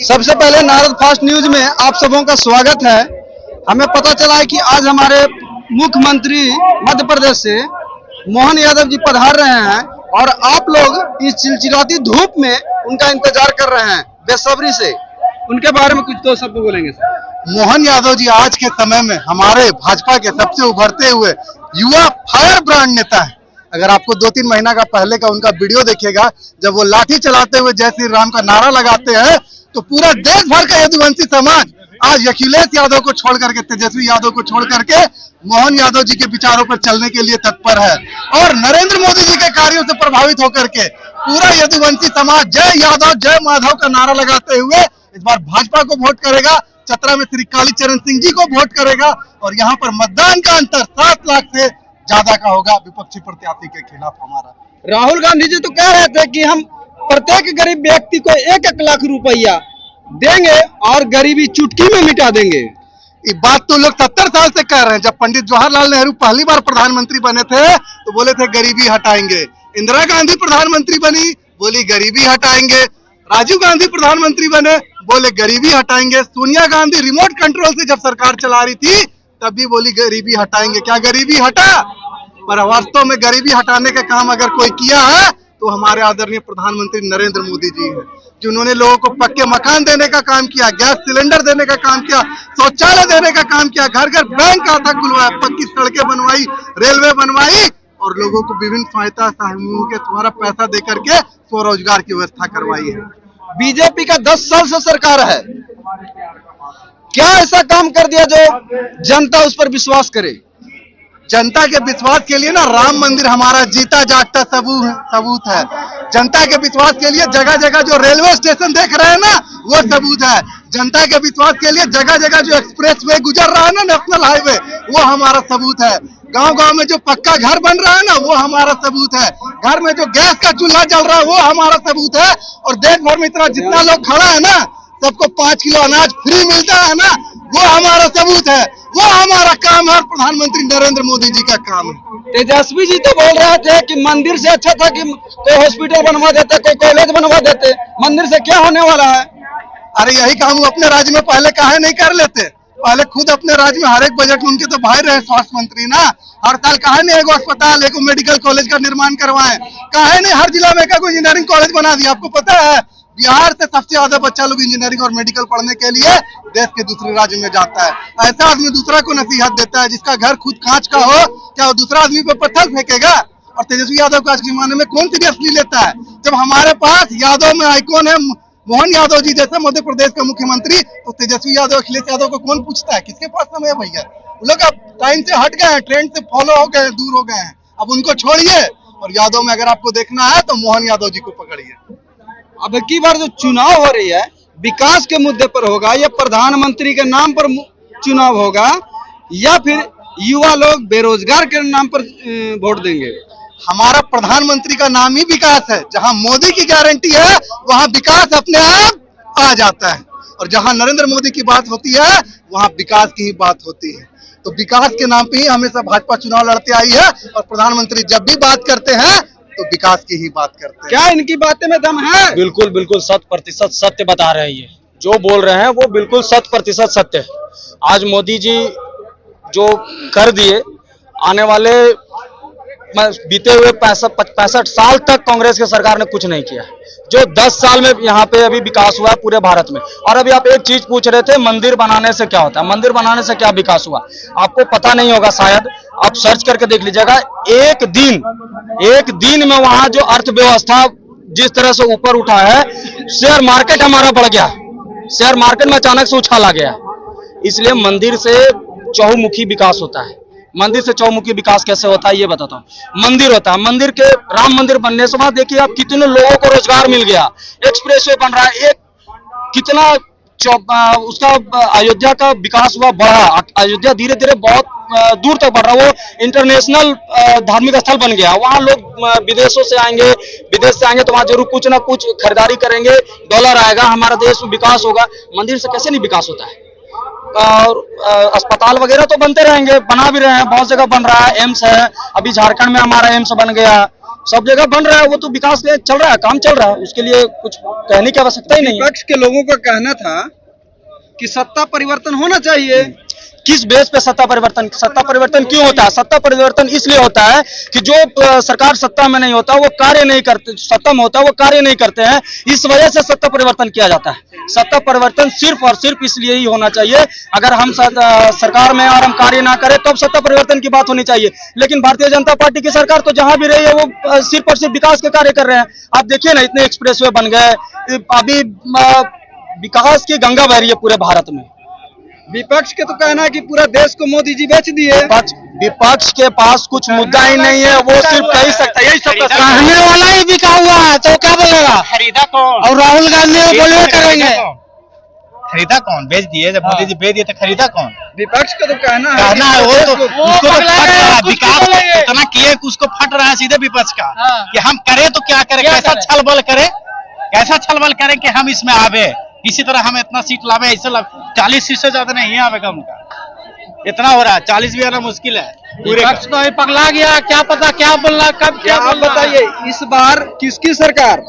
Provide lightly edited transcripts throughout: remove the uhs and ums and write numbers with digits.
सबसे पहले Narad fast news में आप सबों का स्वागत है। हमें पता चला है कि आज हमारे मुख्यमंत्री मध्य प्रदेश से मोहन यादव जी पधार रहे हैं और आप लोग इस चिलचिलाती धूप में उनका इंतजार कर रहे हैं बेसब्री से। उनके बारे में कुछ दो शब्द बोलेंगे सर। मोहन यादव जी आज के समय में हमारे भाजपा के सबसे उभरते हुए युवा फायर ब्रांड नेता है। अगर आपको 2-3 महीना का पहले का उनका वीडियो देखेगा, जब वो लाठी चलाते हुए जय श्री राम का नारा लगाते हैं, तो पूरा देश भर का यदुवंशी समाज आज अखिलेश यादव को छोड़ करके, तेजस्वी यादव को छोड़ करके मोहन यादव जी के विचारों पर चलने के लिए तत्पर है। और नरेंद्र मोदी जी के कार्यों से प्रभावित होकर के पूरा यदुवंशी समाज जय यादव जय माधव का नारा लगाते हुए इस बार भाजपा को वोट करेगा। चतरा में श्री कालीचरण सिंह जी को वोट करेगा और यहाँ पर मतदान का अंतर 7 लाख से ज्यादा का होगा विपक्षी प्रत्याशी के खिलाफ हमारा। राहुल गांधी जी तो कह रहे थे कि हम प्रत्येक गरीब व्यक्ति को 1-1 लाख रुपया देंगे और गरीबी चुटकी में मिटा देंगे। ये बात तो लोग 70 साल से कह रहे हैं। जब पंडित जवाहरलाल नेहरू पहली बार प्रधानमंत्री बने थे तो बोले थे गरीबी हटाएंगे। इंदिरा गांधी प्रधानमंत्री बनी, बोली गरीबी हटाएंगे। राजीव गांधी प्रधानमंत्री बने, बोले गरीबी हटाएंगे। सोनिया गांधी रिमोट कंट्रोल से जब सरकार चला रही थी तब भी बोली गरीबी हटाएंगे। क्या गरीबी हटा? पर वास्तव में गरीबी हटाने का काम अगर कोई किया है तो हमारे आदरणीय प्रधानमंत्री नरेंद्र मोदी जी हैं, जिन्होंने लोगों को पक्के मकान देने का काम किया, गैस सिलेंडर देने का काम किया, शौचालय देने का काम किया, घर घर बैंक खाता खुलवाया, पक्की सड़कें बनवाई, रेलवे बनवाई और लोगों को विभिन्न सहायता समूहों के द्वारा पैसा दे करके स्वरोजगार की व्यवस्था करवाई है। बीजेपी का 10 साल से सरकार है, क्या ऐसा काम कर दिया जो जनता उस पर विश्वास करे? जनता के विश्वास के लिए ना राम मंदिर हमारा जीता जागता सबूत है। जनता के विश्वास के लिए जगह जगह जो रेलवे स्टेशन देख रहे हैं ना, वो सबूत है। जनता के विश्वास के लिए जगह जगह जो एक्सप्रेस वे गुजर रहा है ना, नेशनल हाईवे, वो हमारा सबूत है। गांव गांव में जो पक्का घर बन रहा है ना, वो हमारा सबूत है। घर में जो गैस का चूल्हा जल रहा है, वो हमारा सबूत है। और देश भर में इतना जितना लोग खड़ा है ना, सबको 5 किलो अनाज फ्री मिलता है ना, वो हमारा सबूत है। वो हमारा काम है, प्रधानमंत्री नरेंद्र मोदी जी का काम है। तेजस्वी जी तो बोल रहे थे कि मंदिर से अच्छा था कि कोई हॉस्पिटल बनवा देते, कोई कॉलेज बनवा देते। मंदिर से क्या होने वाला है? अरे यही काम वो अपने राज्य में पहले काहे नहीं कर लेते? पहले खुद अपने राज्य में हर एक बजट में उनके तो भाई रहे स्वास्थ्य मंत्री ना, हर साल काहे नहीं एगो अस्पताल, एगो मेडिकल कॉलेज का निर्माण करवाए? काहे नहीं हर जिला में एक इंजीनियरिंग कॉलेज बना दिया? आपको पता है बिहार से सबसे ज्यादा बच्चा लोग इंजीनियरिंग और मेडिकल पढ़ने के लिए देश के दूसरे राज्य में जाता है। ऐसा आदमी दूसरा को नसीहत देता है जिसका घर खुद कांच का हो, क्या वो दूसरा आदमी पे पत्थर फेंकेगा? और तेजस्वी यादव को आज के जमाने में कौन सीरियसली लेता है? जब हमारे पास यादव में आइकॉन है मोहन यादव जी जैसे मध्य प्रदेश का मुख्यमंत्री, तो तेजस्वी यादव अखिलेश यादव को कौन पूछता है? किसके पास समय है भैया? वो लोग अब टाइम से हट गए हैं, ट्रेंड से फॉलो हो गए, दूर हो गए हैं। अब उनको छोड़िए और यादव में अगर आपको देखना है तो मोहन यादव जी को पकड़िए। अब की बार जो चुनाव हो रही है विकास के मुद्दे पर होगा या प्रधानमंत्री के नाम पर चुनाव होगा या फिर युवा लोग बेरोजगार के नाम पर वोट देंगे? हमारा प्रधानमंत्री का नाम ही विकास है। जहां मोदी की गारंटी है वहां विकास अपने आप आ जाता है, और जहां नरेंद्र मोदी की बात होती है वहां विकास की ही बात होती है। तो विकास के नाम पे ही हमेशा भाजपा चुनाव लड़ते आई है और प्रधानमंत्री जब भी बात करते हैं तो विकास की ही बात करते हैं। क्या इनकी बातें में दम है? बिल्कुल बिल्कुल 100% सत्य बता रहे हैं। ये जो बोल रहे हैं वो बिल्कुल 100% सत्य है। आज मोदी जी जो कर दिए, आने वाले बीते हुए 65 साल तक कांग्रेस की सरकार ने कुछ नहीं किया। जो 10 साल में यहाँ पे अभी विकास हुआ है पूरे भारत में। और अभी आप एक चीज पूछ रहे थे, मंदिर बनाने से क्या होता है? मंदिर बनाने से क्या विकास हुआ? आपको पता नहीं होगा, शायद आप सर्च करके देख लीजिएगा। एक दिन में वहां जो अर्थव्यवस्था जिस तरह से ऊपर उठा है, शेयर मार्केट हमारा बढ़ गया, शेयर मार्केट में अचानक से उछाल आ गया। इसलिए मंदिर से चहुमुखी विकास होता है। मंदिर से चौमुखी विकास कैसे होता है ये बताता हूँ। मंदिर होता है, मंदिर के राम मंदिर बनने से बाद देखिए आप कितने लोगों को रोजगार मिल गया। एक्सप्रेसवे बन रहा है, एक कितना उसका अयोध्या का विकास हुआ, बढ़ा। अयोध्या धीरे धीरे बहुत दूर तक बढ़ रहा है, वो इंटरनेशनल धार्मिक स्थल बन गया। वहाँ लोग विदेशों से आएंगे, विदेश से आएंगे तो वहाँ जरूर कुछ ना कुछ खरीदारी करेंगे, डॉलर आएगा, हमारा देश में विकास होगा। मंदिर से कैसे नहीं विकास होता है? और अस्पताल वगैरह तो बनते रहेंगे, बना भी रहे हैं, बहुत जगह बन रहा है। एम्स है, अभी झारखंड में हमारा एम्स बन गया, सब जगह बन रहा है, वो तो विकास चल रहा है, काम चल रहा है, उसके लिए कुछ कहने की आवश्यकता ही नहीं है। विपक्ष के लोगों का कहना था कि सत्ता परिवर्तन होना चाहिए। किस बेस पे सत्ता परिवर्तन क्यों होता है? सत्ता परिवर्तन इसलिए होता है कि जो सरकार सत्ता में नहीं होता वो कार्य नहीं करते, सत्ता में होता है वो कार्य नहीं करते हैं, इस वजह से सत्ता परिवर्तन किया जाता है। सत्ता परिवर्तन सिर्फ और सिर्फ इसलिए ही होना चाहिए, अगर हम सरकार में और हम कार्य ना करें तब सत्ता परिवर्तन की बात होनी चाहिए। लेकिन भारतीय जनता पार्टी की सरकार तो जहां भी रही है वो सिर्फ और सिर्फ विकास के कार्य कर रहे हैं। आप देखिए ना, इतने एक्सप्रेसवे बन गए, अभी विकास की गंगा बह रही है पूरे भारत में। विपक्ष के तो कहना है कि पूरा देश को मोदी जी बेच दिए। विपक्ष के पास कुछ मुद्दा ही नहीं है, वो सिर्फ कह सकता है, यही सब कहने वाला ही बिका हुआ है तो क्या बोलेगा? खरीदा कौन? और राहुल गांधी बोलवे करेंगे। खरीदा कौन? बेच दिए, जब मोदी जी बेच दिए तो खरीदा कौन? विपक्ष का तो कहना है वो तो उसको तो फट रहा है, विकास इतना किए कि उसको फट रहा है सीधे विपक्ष का कि हम करें तो क्या करें, कैसा छलबल करें कि हम इसमें आवे, इसी तरह हम इतना सीट लावे, ऐसे 40 सीट से ज्यादा नहीं आवेगा उनका, इतना हो रहा है, 40 भी आना मुश्किल है। पूरे विपक्ष तो ही पगला गया, क्या पता क्या बोलना, कब क्या आप बताइए, इस बार किसकी सरकार?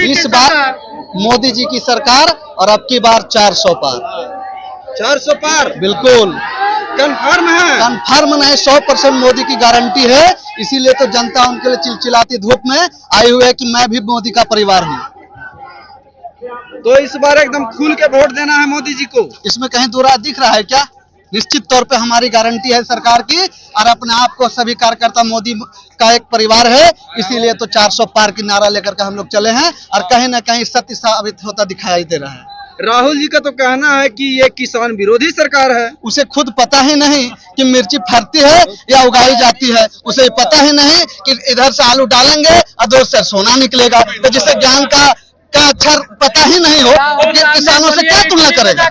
इस बार मोदी जी की सरकार, और अब की बार 400 पार। 400 पार बिल्कुल कंफर्म है। कंफर्म नहीं, 100% मोदी की गारंटी है। इसीलिए तो जनता उनके लिए चिलचिलाती धूप में आई हुई है कि मैं भी मोदी का परिवार हूँ। तो इस बार एकदम खुल के वोट देना है मोदी जी को। इसमें कहीं दो राय दिख रहा है क्या? निश्चित तौर पे हमारी गारंटी है सरकार की, और अपने आप को सभी कार्यकर्ता मोदी का एक परिवार है, इसीलिए तो 400 पार की नारा लेकर के हम लोग चले हैं, और कहीं ना कहीं सत्य साबित होता दिखाई दे रहा है। राहुल जी का तो कहना है कि ये किसान विरोधी सरकार है। उसे खुद पता ही नहीं कि मिर्ची फरती है या उगाई जाती है, उसे पता ही नहीं कि इधर से आलू डालेंगे और दूर से सोना निकलेगा। तो जिसे ज्ञान का अक्षर पता ही नहीं हो, किसानों से क्या तुलना करेगा?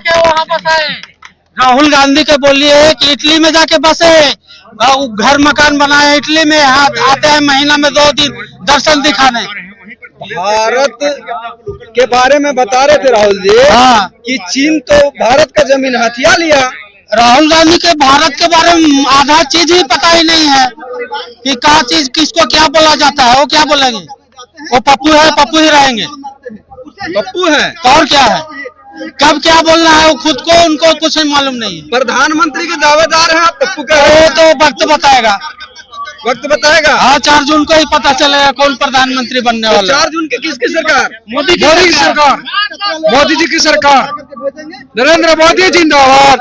राहुल गांधी के बोलिए कि इटली में जाके बसे, घर मकान बनाए इटली में, आते हैं महीना में 2 दिन दर्शन दिखाने। भारत के बारे में बता रहे थे राहुल जी कि चीन तो भारत का जमीन हथिया लिया। राहुल गांधी के भारत के बारे में आधा चीज ही पता ही नहीं है कि क्या चीज किसको क्या बोला जाता है। वो क्या बोलेंगे? वो पप्पू है, पप्पू ही रहेंगे। पप्पू है तो और क्या है? कब क्या बोलना है वो खुद को, उनको कुछ मालूम नहीं है। प्रधानमंत्री के दावेदार हैं आप पप्पू का। वो तो वक्त बताएगा। हाँ, 4 जून को ही पता चलेगा कौन प्रधानमंत्री बनने वाला है। 4 जून की किसकी सरकार? मोदी की सरकार, मोदी जी की सरकार। नरेंद्र मोदी जिंदाबाद,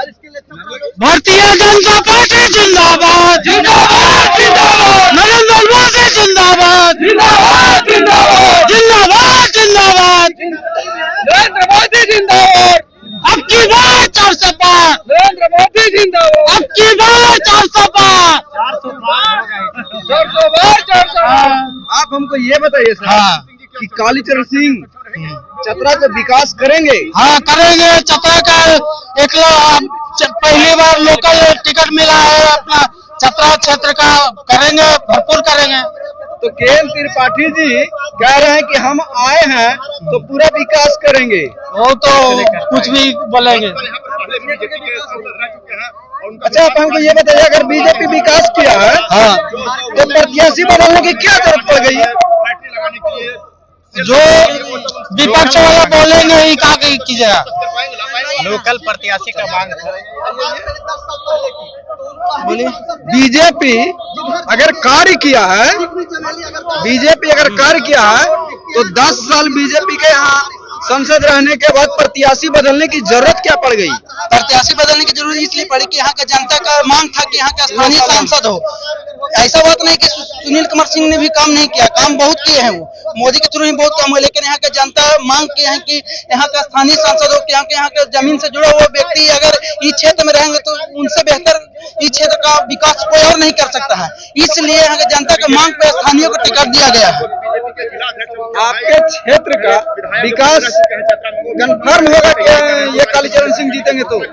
भारतीय जनता पार्टी जिंदाबाद, जिंदाबाद जिंदाबाद, नरेंद्र मोदी जिंदाबाद, जिंदाबाद जिंदाबाद, जिंदाबाद जिंदाबाद, नरेंद्र मोदी जिंदाबाद। अब की बार 400 पार, नरेंद्र मोदी जिंदाबाद। अब की बार 400 पार, 400 पार। आप हमको ये बताइए सर कि कालीचरण सिंह चतरा का विकास करेंगे? हाँ करेंगे। चतरा का पहली बार लोकल टिकट मिला है अपना चतरा क्षेत्र का, करेंगे, भरपूर करेंगे। तो के.एल. त्रिपाठी जी कह रहे हैं कि हम आए हैं तो पूरा विकास करेंगे। वो तो कुछ भी बोलेंगे। अच्छा, आप हमको ये बताइए, अगर बीजेपी विकास किया है तो प्रत्याशी बदलने की क्या जरूरत पड़ गई है? जो विपक्ष वाला बोलेंगे ही क्या कीजिएगा? लोकल प्रत्याशी का मांग है। बीजेपी अगर कार्य किया है, तो 10 साल बीजेपी के यहाँ संसद रहने के बाद प्रत्याशी बदलने की जरूरत क्या पड़ गई? प्रत्याशी बदलने की जरूरत इसलिए पड़ी कि यहाँ का जनता का मांग था कि यहाँ का स्थानीय सांसद हो। ऐसा बात नहीं कि सुनील कुमार सिंह ने भी काम नहीं किया, काम बहुत किए हैं, वो मोदी के थ्रू ही बहुत काम हुआ, लेकिन यहाँ का जनता मांग किए हैं कि यहाँ का स्थानीय सांसद हो, कि यहाँ के जमीन से जुड़ा हुआ व्यक्ति अगर इस क्षेत्र में रहेंगे तो उनसे बेहतर इस क्षेत्र का विकास कोई और नहीं कर सकता है। इसलिए यहाँ के जनता के मांग पे स्थानीय को टिकट दिया गया है। आपके क्षेत्र का विकास कंफर्म होगा कि ये कालीचरण सिंह जीतेंगे? तो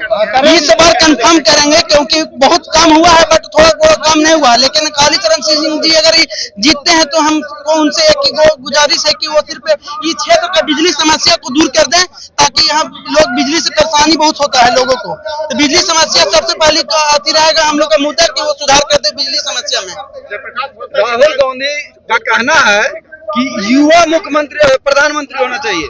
इस बार कंफर्म करेंगे, क्योंकि बहुत काम हुआ है बट थोड़ा बहुत काम नहीं हुआ। लेकिन कालीचरण सिंह जी अगर जीतते हैं तो हमको उनसे एक ही गुजारिश है कि वो सिर्फ इस क्षेत्र का बिजली समस्या को दूर कर दें, ताकि यहाँ लोग बिजली से परेशानी बहुत होता है लोगों को, तो बिजली समस्या सबसे पहले आती रहेगा हम लोग का मुद्दा कि वो सुधार कर दे बिजली समस्या में। राहुल गांधी का कहना है कि युवा मुख्यमंत्री प्रधानमंत्री होना चाहिए।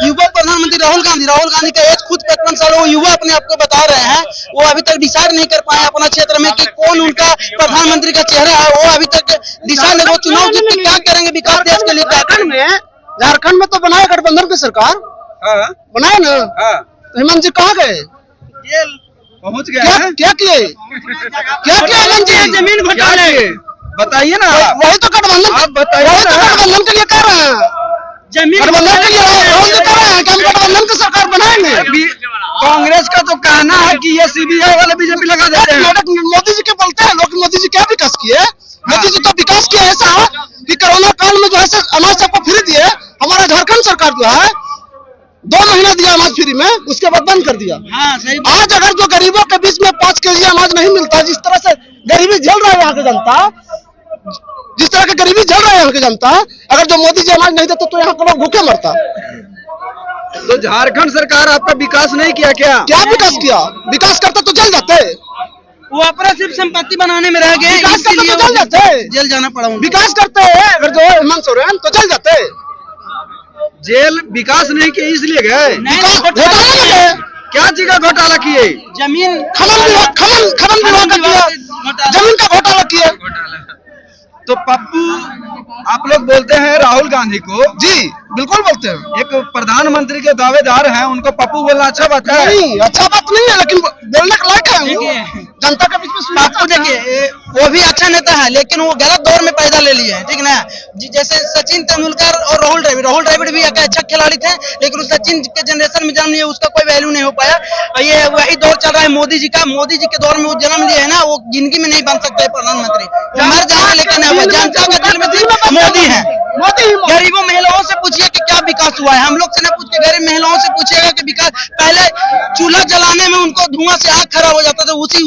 युवा प्रधानमंत्री राहुल गांधी का एज खुद 55 साल, वो युवा अपने आप को बता रहे हैं। वो अभी तक डिसाइड नहीं कर पाए अपना क्षेत्र में कि कौन उनका प्रधानमंत्री का चेहरा है, वो अभी तक डिसाइड नहीं। वो चुनाव जीत के क्या करेंगे विकास देश के लिए। झारखंड में तो बनाए गठबंधन की सरकार, बनाए ना, हेमंत जी कहाँ गए? पहुंच गए क्या किए हेमंत जी? जमीन घोटाले बताइए ना, वही तो गठबंधन, आप बताइए वही तो गठबंधन के लिए कह रहे हैं, गठबंधन के लिए राहुल जी कह रहे हैं कि हम गठबंधन की सरकार बनाएंगे। कांग्रेस का तो कहना है कि ये सीबीआई वाले बीजेपी लगा देते हैं। मोदी जी के बोलते हैं लोग, मोदी जी क्या विकास किए? मोदी जी तो विकास किया ऐसा कि कोरोना काल में जो है अनाज सबको फ्री दिए। हमारा झारखंड सरकार जो है 2 महीना दिया अनाज फ्री में, उसके बाद बंद कर दिया। आज अगर जो गरीबों के बीच में 5 केजी अनाज नहीं मिलता, जिस तरह से गरीबी झेल रहा है यहाँ की जनता, जिस तरह की गरीबी झेल रहा है यहाँ की जनता, अगर जो मोदी जी अनाज नहीं देते तो यहाँ के लोग भूखे मरता। तो झारखंड सरकार आपका विकास नहीं किया क्या? क्या विकास किया? विकास करते तो जल जाते, वो अपना सिर्फ संपत्ति बनाने में रह गए, विकास करते तो जल जाते, जेल जाना पड़ा उनको। विकास करते हैं अगर जो हेमंत सोरेन तो जल जाते। जेल विकास नहीं किए इसलिए गए। घोटाला किए, क्या चीज का घोटाला किए? जमीन खनन विभाग का किया, जमीन का घोटाला किया। तो पप्पू आप लोग बोलते हैं राहुल गांधी को, जी बिल्कुल बोलते हैं। एक प्रधानमंत्री के दावेदार हैं, उनको पप्पू बोलना अच्छा बात है? नहीं, अच्छा बात नहीं है, लेकिन बोलने के लायक है वो। जनता के बीच में आपको देखिए, वो भी अच्छा नेता है लेकिन वो गलत दौर में पैदा ले लिए हैं, ठीक ना। जैसे सचिन तेंदुलकर और राहुल द्रविड़ भी एक अच्छा खिलाड़ी थे, लेकिन उस सचिन के जनरेशन में जन्म लिए, उसका कोई वैल्यू नहीं हो पाया। ये वही दौर चल रहा है मोदी जी का। मोदी जी के दौर में वो जन्म लिए है ना, वो जिंदगी में नहीं बन सकते प्रधानमंत्री, मर जाएंगे लेकिन जनता के दिल में मोदी है। गरीबों महिलाओं से पूछिए कि क्या विकास हुआ है, हम लोग से न पूछ के गरीब महिलाओं से पूछिएगा कि विकास। पहले चूल्हा जलाने में उनको धुआं से आग खराब हो जाता था, उसी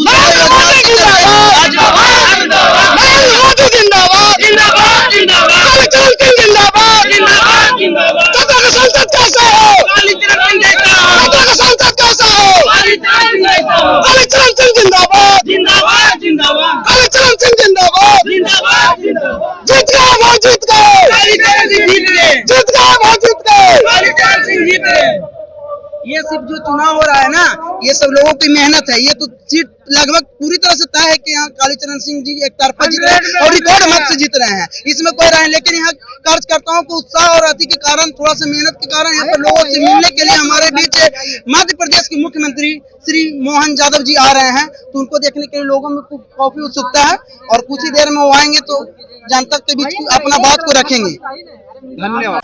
ये सिर्फ जो चुनाव हो रहा है ना, ये सब लोगों की मेहनत है। ये तो सीट लगभग पूरी तरह से तय है कि यहाँ कालीचरण सिंह जी एक तरफा जीत रहे हैं और रिकॉर्ड मत से जीत रहे हैं, इसमें कोई राय। लेकिन यहाँ कार्यकर्ताओं को उत्साह और अति के कारण, थोड़ा सा मेहनत के कारण यहाँ पर लोगों से मिलने के लिए हमारे बीच मध्य प्रदेश के मुख्यमंत्री श्री मोहन यादव जी आ रहे हैं, तो उनको देखने के लिए लोगों में काफी उत्सुकता है और कुछ ही देर में वो आएंगे तो जनता के बीच अपना बात को रखेंगे। धन्यवाद।